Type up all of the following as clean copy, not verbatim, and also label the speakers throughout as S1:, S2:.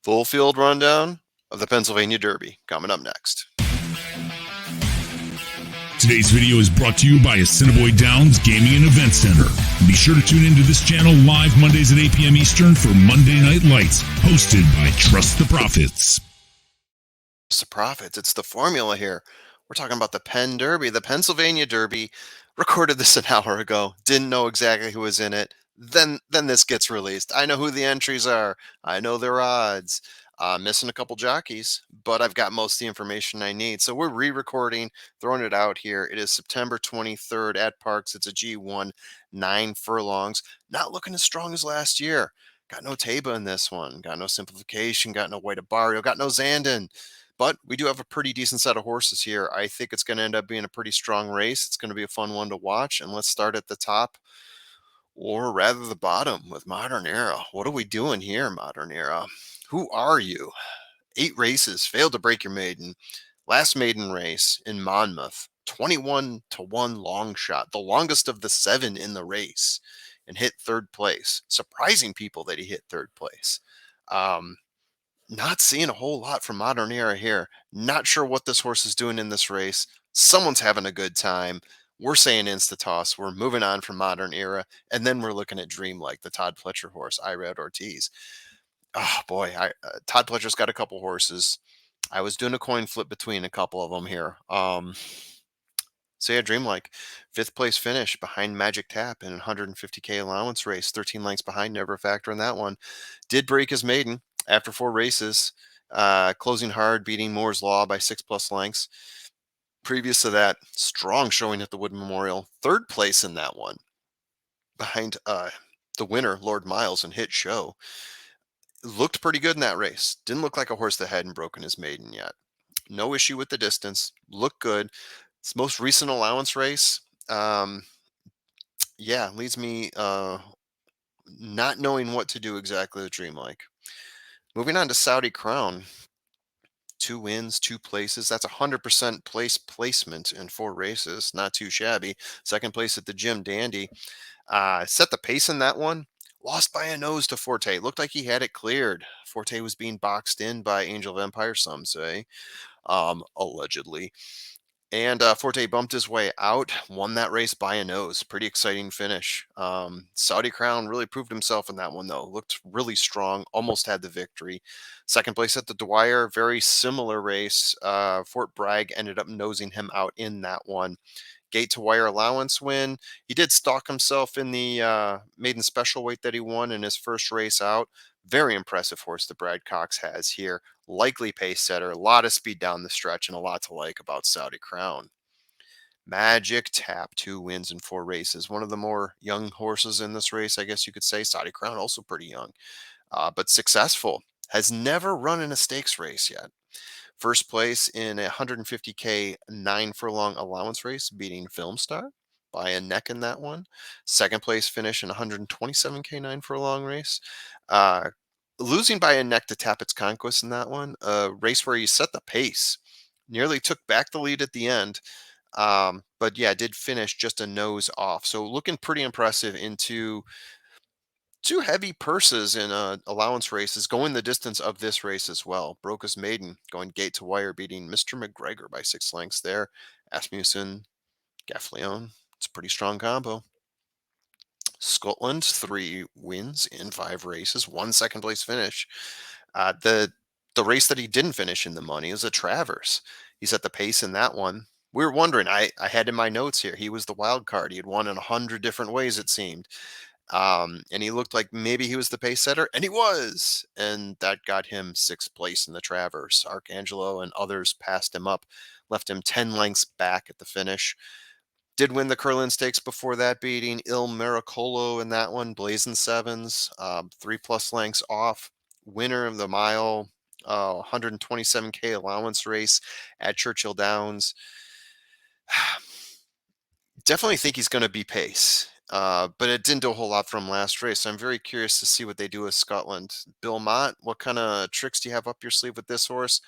S1: Full field rundown of the Pennsylvania Derby coming up next.
S2: Today's video is brought to you by Assiniboia Downs Gaming and Event Center. Be sure to tune into this channel live Mondays at 8 p.m. Eastern for Monday Night Lights, hosted by Trust the Profits.
S1: It's the Profits. It's the formula here. We're talking about the Penn Derby, the Pennsylvania Derby. Recorded this an hour ago. Didn't know exactly who was in it. Then this gets released. I know who the entries are. I know their odds. Missing a couple jockeys, but I've got most of the information I need. So we're re-recording, throwing it out here. It is September 23rd at Parx. It's a G1, 9 furlongs. Not looking as strong as last year. Got no Taba in this one. Got no Simplification. Got no White Barrio. Got no Zandon. But we do have a pretty decent set of horses here. I think it's going to end up being a pretty strong race. It's going to be a fun one to watch. And let's start at the top, or rather the bottom, with Modern Era. What are we doing here, Modern Era? Who are you? 8 races, failed to break your maiden. Last maiden race in Monmouth, 21-1 long shot, the longest of the 7 in the race, and hit 3rd place. Surprising people that he hit 3rd place. Not seeing a whole lot from Modern Era here. Not sure what this horse is doing in this race. Someone's having a good time. We're saying Insta-Toss. We're moving on from Modern Era. And then we're looking at Dreamlike, the Todd Pletcher horse, Irad Ortiz. Oh, boy. Todd Pletcher's got a couple horses. I was doing a coin flip between a couple of them here. So yeah, Dreamlike, 5th place finish behind Magic Tap in a 150K allowance race, 13 lengths behind, never a factor in that one. Did break his maiden after 4 races, closing hard, beating Moore's Law by 6+ lengths. Previous to that, strong showing at the Wood Memorial, 3rd place in that one, behind the winner, Lord Miles, and Hit Show. Looked pretty good in that race. Didn't look like a horse that hadn't broken his maiden yet. No issue with the distance. Looked good. Its most recent allowance race, yeah, leaves me not knowing what to do exactly with Dreamlike. Moving on to Saudi Crown. 2 wins, 2 places. That's 100% placement in 4 races. Not too shabby. 2nd place at the Jim Dandy. Set the pace in that one. Lost by a nose to Forte. Looked like he had it cleared. Forte was being boxed in by Angel of Empire, some say, allegedly. And Forte bumped his way out, won that race by a nose. Pretty exciting finish. Saudi Crown really proved himself in that one, though. Looked really strong, almost had the victory. 2nd place at the Dwyer, very similar race. Fort Bragg ended up nosing him out in that one. Gate to wire allowance win. He did stalk himself in the maiden special weight that he won in his first race out. Very impressive horse that Brad Cox has here. Likely pace setter, a lot of speed down the stretch, and a lot to like about Saudi Crown. Magic Tap, 2 wins in 4 races. One of the more young horses in this race, I guess you could say. Saudi Crown also pretty young, but successful. Has never run in a stakes race yet. 1st place in a 150K 9 furlong allowance race, beating Film Star by a neck in that one. 2nd place finish in 127K 9 furlong race. Losing by a neck to Tappett's Conquest in that one. A race where he set the pace. Nearly took back the lead at the end. But yeah, did finish just a nose off. So looking pretty impressive into 2 heavy purses in allowance races, going the distance of this race as well. Broke his maiden, going gate to wire, beating Mr. McGregor by 6 lengths there. Asmussen, Gaffleon. It's a pretty strong combo. Scotland, 3 wins in 5 races, 1 2nd place finish. The race that he didn't finish in the money was a Travers. He set the pace in that one. We were wondering, I had in my notes here, he was the wild card. He had won in 100 different ways, it seemed. And he looked like maybe he was the pace setter, and he was. And that got him 6th place in the Travers. Arcangelo and others passed him up, left him 10 lengths back at the finish. Did win the Curlin Stakes before that, beating Il Miracolo in that one, Blazing Sevens, 3+ lengths off. Winner of the mile, 127K allowance race at Churchill Downs. Definitely think he's going to be pace, but it didn't do a whole lot from last race. So I'm very curious to see what they do with Scotland. Bill Mott, what kind of tricks do you have up your sleeve with this horse?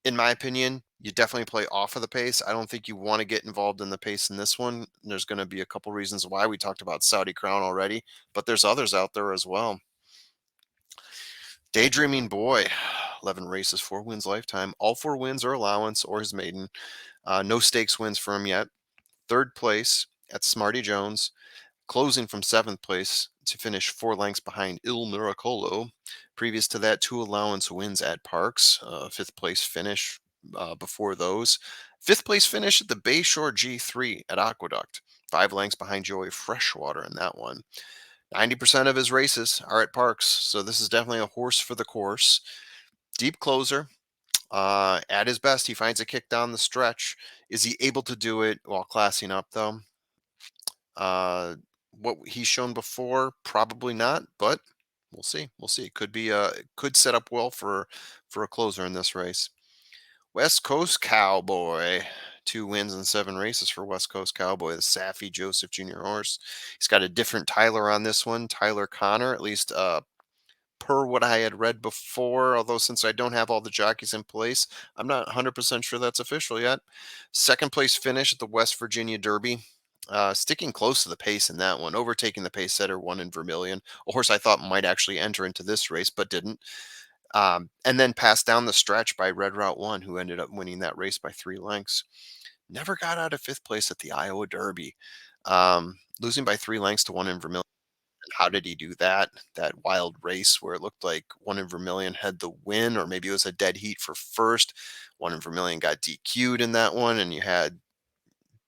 S1: In my opinion, you definitely play off of the pace. I don't think you want to get involved in the pace in this one. There's going to be a couple reasons why. We talked about Saudi Crown already, but there's others out there as well. Daydreaming Boy. 11 races, 4 wins lifetime. All 4 wins are allowance or his maiden. No stakes wins for him yet. Third place at Smarty Jones, closing from seventh place to finish 4 lengths behind Il Miracolo. Previous to that, 2 allowance wins at Parx, fifth place finish before those. Fifth place finish at the Bayshore G3 at Aqueduct, 5 lengths behind Joey Freshwater in that one. 90% of his races are at Parx, so this is definitely a horse for the course. Deep closer. At his best, he finds a kick down the stretch. Is he able to do it while classing up, though? Uh, what he's shown before, probably not, but we'll see. We'll see. It could be it could set up well for a closer in this race. West Coast Cowboy. 2 wins and 7 races for West Coast Cowboy, the Saffy Joseph Jr. horse. He's got a different Tyler on this one, Tyler Connor, at least per what I had read before. Although, since I don't have all the jockeys in place, I'm not 100% sure that's official yet. Second place finish at the West Virginia Derby. Sticking close to the pace in that one, overtaking the pace setter, one in Vermilion, a horse I thought might actually enter into this race, but didn't. And then passed down the stretch by Red Route 1, who ended up winning that race by 3 lengths. Never got out of fifth place at the Iowa Derby, losing by 3 lengths to one in Vermilion. How did he do that? That wild race where it looked like one in Vermilion had the win, or maybe it was a dead heat for first. One in Vermilion got DQ'd in that one, and you had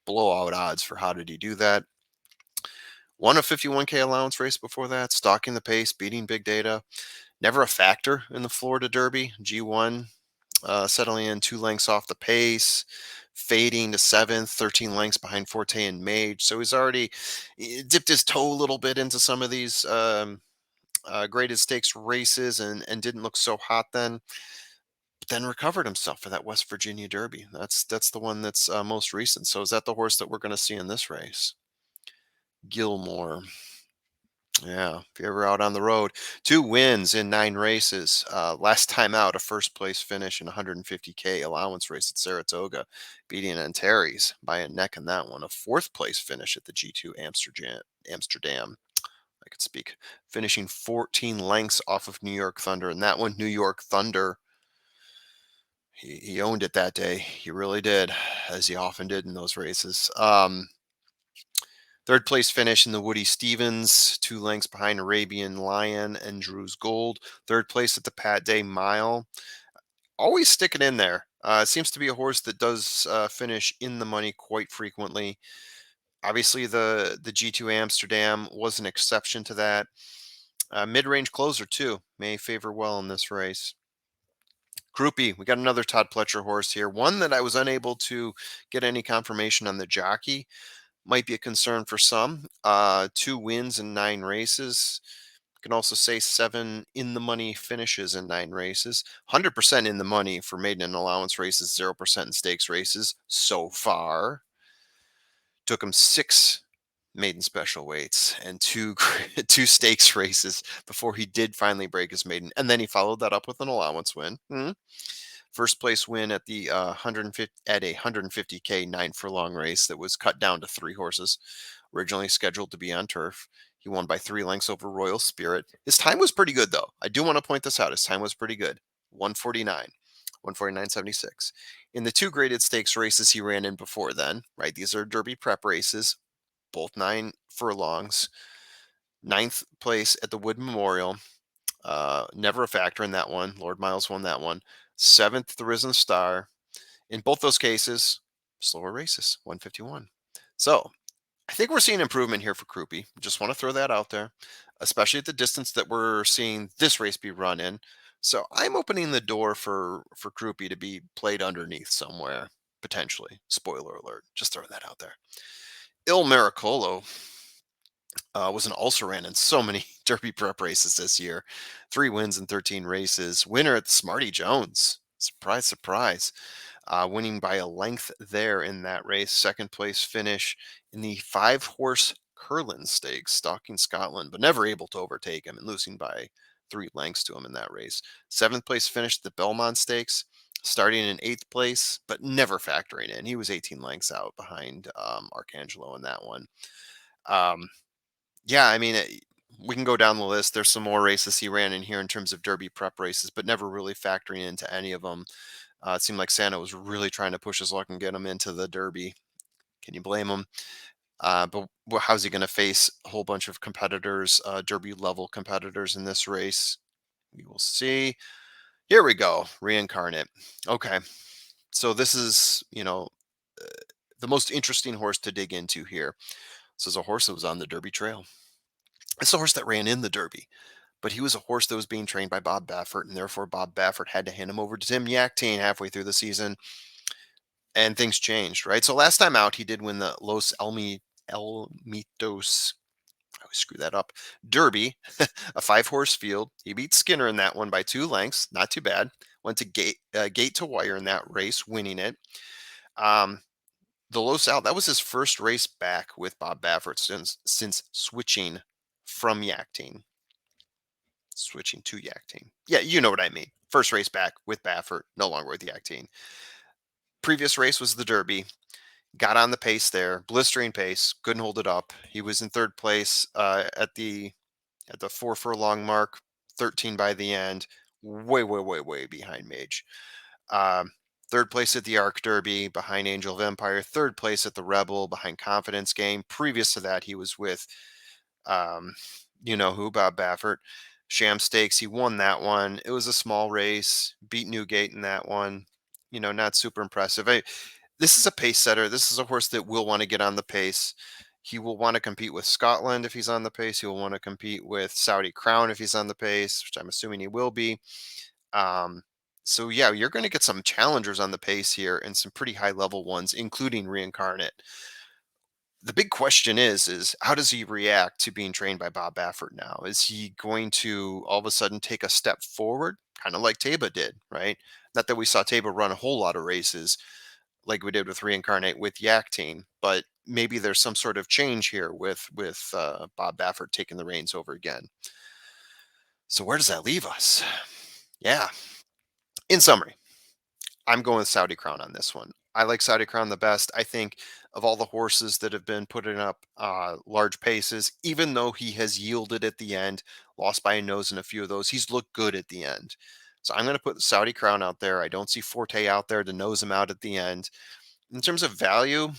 S1: blowout odds for how did he do that. Won a 51K allowance race before that, stalking the pace, beating big data. Never a factor in the Florida Derby. G1 settling in 2 lengths off the pace, fading to seventh, 13 lengths behind Forte and Mage. So he's already dipped his toe a little bit into some of these graded stakes races and didn't look so hot then. But then recovered himself for that West Virginia Derby. That's the one that's most recent. So is that the horse that we're going to see in this race? Gilmore. Yeah, if you're ever out on the road, 2 wins in 9 races. Last time out, a first place finish in 150K allowance race at Saratoga, beating Antares by a neck in that one. A fourth place finish at the G2 Amsterdam. I could speak. Finishing 14 lengths off of New York Thunder. And that one, New York Thunder, he owned it that day. He really did, as he often did in those races. Third place finish in the Woody Stevens, 2 lengths behind Arabian Lion and Drew's Gold. Third place at the Pat Day Mile. Always sticking in there. Seems to be a horse that does finish in the money quite frequently. Obviously, the G2 Amsterdam was an exception to that. Mid-range closer, too, may favor well in this race. Groupie, we got another Todd Pletcher horse here. One that I was unable to get any confirmation on the jockey. Might be a concern for some. 2 wins in 9 races. Can also say 7 in the money finishes in 9 races. 100% in the money for maiden and allowance races, 0% in stakes races so far. Took him 6 maiden special weights and two two stakes races before he did finally break his maiden, and then he followed that up with an allowance win. First place win at the 150 at a 150K 9 furlong race that was cut down to 3 horses, originally scheduled to be on turf. He won by 3 lengths over Royal Spirit. His time was pretty good, though. I do want to point this out. His time was pretty good. 149, 149.76. In the 2 graded stakes races he ran in before then, right? These are Derby prep races, both 9 furlongs. Ninth place at the Wood Memorial. Never a factor in that one. Lord Miles won that one. Seventh, the Risen Star. In both those cases, slower races, 151. So I think we're seeing improvement here for Krupe. Just want to throw that out there, especially at the distance that we're seeing this race be run in. So I'm opening the door for Krupe to be played underneath somewhere, potentially. Spoiler alert. Just throwing that out there. Il Miracolo was an also ran in so many Derby prep races this year. 3 wins in 13 races. Winner at the Smarty Jones. Surprise, surprise. Winning by a length there in that race. Second place finish in the 5-horse Curlin Stakes, stalking Scotland, but never able to overtake him and losing by 3 lengths to him in that race. Seventh place finish at the Belmont Stakes, starting in 8th place, but never factoring in. He was 18 lengths out behind Arcangelo in that one. Yeah, I mean, we can go down the list. There's some more races he ran in here in terms of Derby prep races, but never really factoring into any of them. It seemed like Santa was really trying to push his luck and get him into the Derby. Can you blame him? But how's he going to face a whole bunch of competitors, Derby level competitors in this race? We will see. Here we go. Reincarnate. Okay. So this is, uh, the most interesting horse to dig into here. This is a horse that was on the Derby Trail. It's a horse that ran in the Derby, but he was a horse that was being trained by Bob Baffert, and therefore Bob Baffert had to hand him over to Tim Yakteen halfway through the season, and things changed, right? So last time out, he did win the Elmitos. I always screw that up. Derby, a 5-horse field. He beat Skinner in that one by 2 lengths. Not too bad. Went to gate to wire in that race, winning it. Um, the Los Al, that was his first race back with Bob Baffert since switching from Yakteen. Switching to Yakteen. Yeah, you know what I mean. First race back with Baffert, no longer with Yakteen. Previous race was the Derby. Got on the pace there, blistering pace, couldn't hold it up. He was in third place at the 4 furlong mark, 13 by the end, way, way, way, way behind Mage. Um, Third place at the Arc Derby behind Angel of Empire. Third place at the Rebel behind Confidence Game. Previous to that, he was with, um, you know who, Bob Baffert. Sham Stakes. He won that one. It was a small race. Beat Newgate in that one. Not super impressive. This is a pace setter. This is a horse that will want to get on the pace. He will want to compete with Scotland if he's on the pace. He will want to compete with Saudi Crown if he's on the pace, which I'm assuming he will be. Um, so yeah, you're going to get some challengers on the pace here and some pretty high level ones, including Reincarnate. The big question is how does he react to being trained by Bob Baffert now? Is he going to all of a sudden take a step forward, kind of like Taba did, right? Not that we saw Taba run a whole lot of races like we did with Reincarnate with Yakteen, but maybe there's some sort of change here with Bob Baffert taking the reins over again. So where does that leave us? Yeah. In summary, I'm going with Saudi Crown on this one. I like Saudi Crown the best. I think of all the horses that have been putting up large paces, even though he has yielded at the end, lost by a nose in a few of those, he's looked good at the end. So I'm going to put the Saudi Crown out there. I don't see Forte out there to nose him out at the end. In terms of value,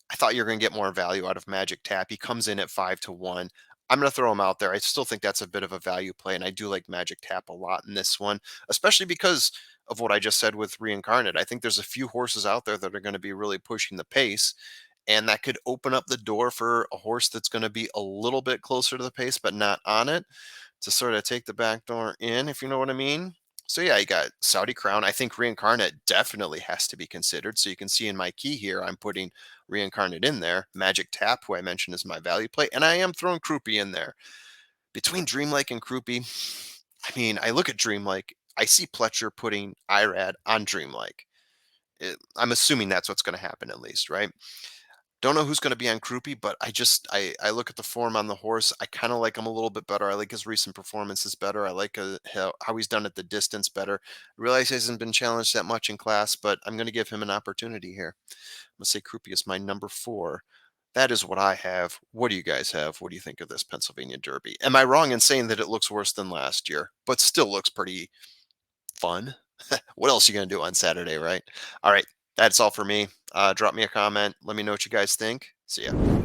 S1: I thought you were going to get more value out of Magic Tap. He comes in at 5 to 1. I'm going to throw him out there. I still think that's a bit of a value play, and I do like Magic Tap a lot in this one, especially because of what I just said with Reincarnate. I think there's a few horses out there that are going to be really pushing the pace, and that could open up the door for a horse that's going to be a little bit closer to the pace, but not on it, to sort of take the back door in, if you know what I mean. So yeah, you got Saudi Crown. I think Reincarnate definitely has to be considered. So you can see in my key here, I'm putting Reincarnate in there. Magic Tap, who I mentioned is my value play, and I am throwing Croupy in there. Between Dreamlike and Croupy, I mean, I look at Dreamlike, I see Pletcher putting IRAD on Dreamlike. I'm assuming that's what's going to happen at least, right? Don't know who's going to be on Croupy, but I look at the form on the horse. I kind of like him a little bit better. I like his recent performances better. I like how he's done at the distance better. I realize he hasn't been challenged that much in class, but I'm going to give him an opportunity here. I'm going to say Croupy is my number 4. That is what I have. What do you guys have? What do you think of this Pennsylvania Derby? Am I wrong in saying that it looks worse than last year, but still looks pretty fun? What else are you going to do on Saturday, right? All right. That's all for me. Drop me a comment. Let me know what you guys think. See ya.